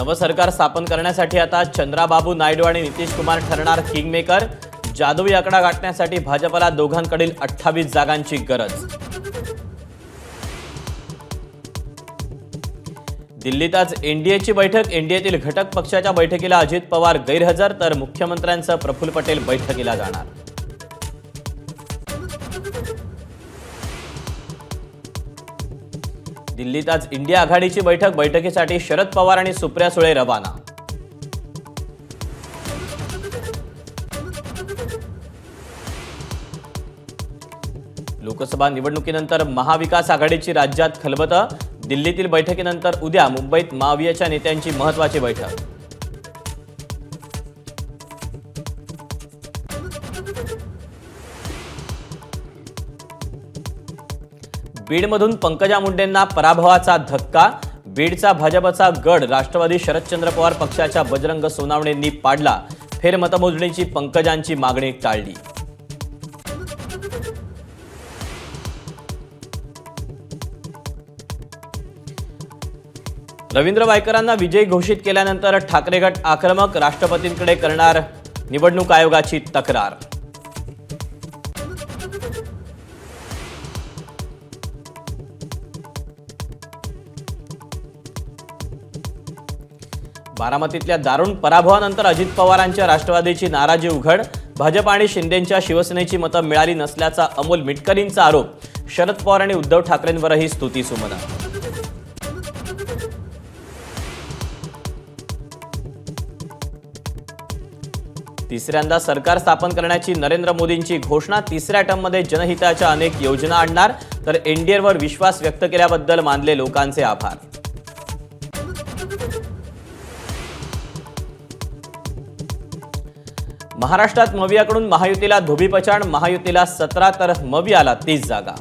नवं सरकार स्थापन करण्यासाठी आता चंद्राबाबू नायडू आणि नितीश कुमार ठरणार किंगमेकर। जादुई आकडा गाठण्यासाठी भाजपला दोघांकडील 28 जागांची गरज। दिल्लीत आज एनडीएची बैठक। एनडीएतील घटक पक्षाच्या बैठकीला अजित पवार गैरहजर, तर मुख्यमंत्र्यांचं प्रफुल्ल पटेल बैठकीला जाणार। दिल्लीत आज इंडिया आघाडीची बैठक। बैठकीसाठी शरद पवार आणि सुप्रिया सुळे रवाना। लोकसभा निवडणुकीनंतर महाविकास आघाडीची राज्यात खलबत। दिल्लीतील बैठकीनंतर उद्या मुंबईत महाविकासच्या नेत्यांची महत्त्वाची बैठक। बीडमधून पंकजा मुंडेंना पराभवाचा धक्का। बीडचा भाजपचा गड राष्ट्रवादी शरदचंद्र पवार पक्षाच्या बजरंग सोनावणेंनी पाडला। फेरमतमोजणीची पंकजांची मागणी टाळली। रवींद्र वायकरांना विजयी घोषित केल्यानंतर ठाकरे गट आक्रमक। राष्ट्रपतींकडे करणार निवडणूक आयोगाची तक्रार। बारामतीतल्या दारुण पराभवानंतर अजित पवारांच्या राष्ट्रवादीची नाराजी उघड। भाजप आणि शिंदेंच्या शिवसेनेची मतं मिळाली नसल्याचा अमोल मिटकरींचा आरोप। शरद पवार आणि उद्धव ठाकरेंवरही स्तुतीसुमनं। तिसऱ्यांदा सरकार स्थापन करण्याची नरेंद्र मोदींची घोषणा। तिसऱ्या टर्ममध्ये जनहिताच्या अनेक योजना आणणार, तर एनडीएवर विश्वास व्यक्त केल्याबद्दल मानले लोकांचे आभार। महाराष्ट्रात मवियाकडून महायुतीला धोबीपछाड। महायुतीला 17 तर मवियाला 30 जागा।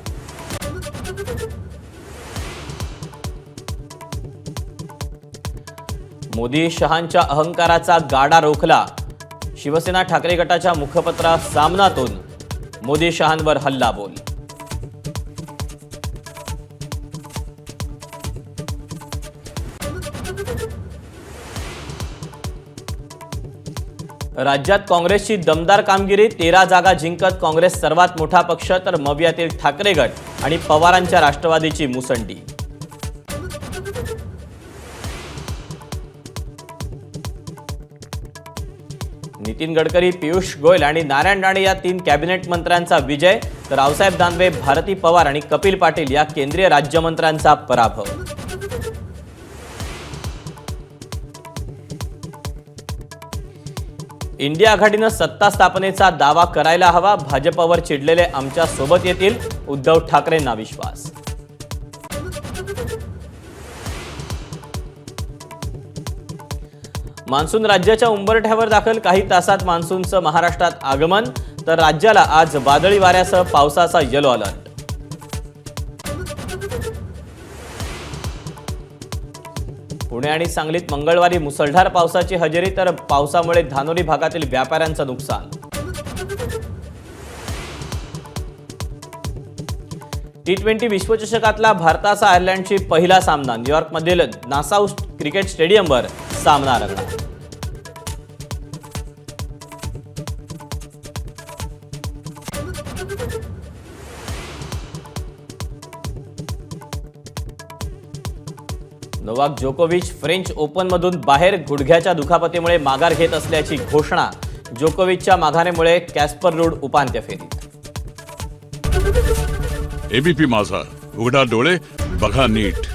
मोदी शहांच्या अहंकाराचा गाडा रोखला। शिवसेना ठाकरे गटाच्या मुखपत्र सामनातून मोदी शहांवर हल्लाबोल। राज्यात काँग्रेसची दमदार कामगिरी। 13 जागा जिंकत काँग्रेस सर्वात मोठा पक्ष, तर मवियातील ठाकरे गट आणि पवारांच्या राष्ट्रवादीची मुसंडी। नितीन गडकरी, पियुष गोयल आणि नारायण राणे या 3 कॅबिनेट मंत्र्यांचा विजय, तर रावसाहेब दानवे, भारती पवार आणि कपिल पाटील या केंद्रीय राज्यमंत्र्यांचा पराभव। इंडिया आघाडीनं सत्ता स्थापनेचा दावा करायला हवा। भाजपवर चिडलेले आमच्या सोबत येतील, उद्धव ठाकरेंना विश्वास। मान्सून राज्याच्या उंबरठ्यावर दाखल। काही तासात मान्सूनचं महाराष्ट्रात आगमन, तर राज्याला आज वादळी वाऱ्यासह पावसाचा येलो अलर्ट। पुणे आणि सांगलीत मंगळवारी मुसळधार पावसाची हजेरी, तर पावसामुळे धानोरी भागातील व्यापाऱ्यांचं नुकसान। T20 विश्वचषकातला भारताचा आयर्लंडशी पहिला सामना। न्यूयॉर्कमधील नासाऊ क्रिकेट स्टेडियमवर सामना रंगणार। नोवाक जोकोविच फ्रेंच ओपनमधून बाहेर। गुडघ्याच्या दुखापतीमुळे माघार घेत असल्याची घोषणा। जोकोविचच्या माघारीमुळे कॅस्पर रूड उपांत्य फेरीत। एबीपी माझा, उघडा डोळे बघा नीट।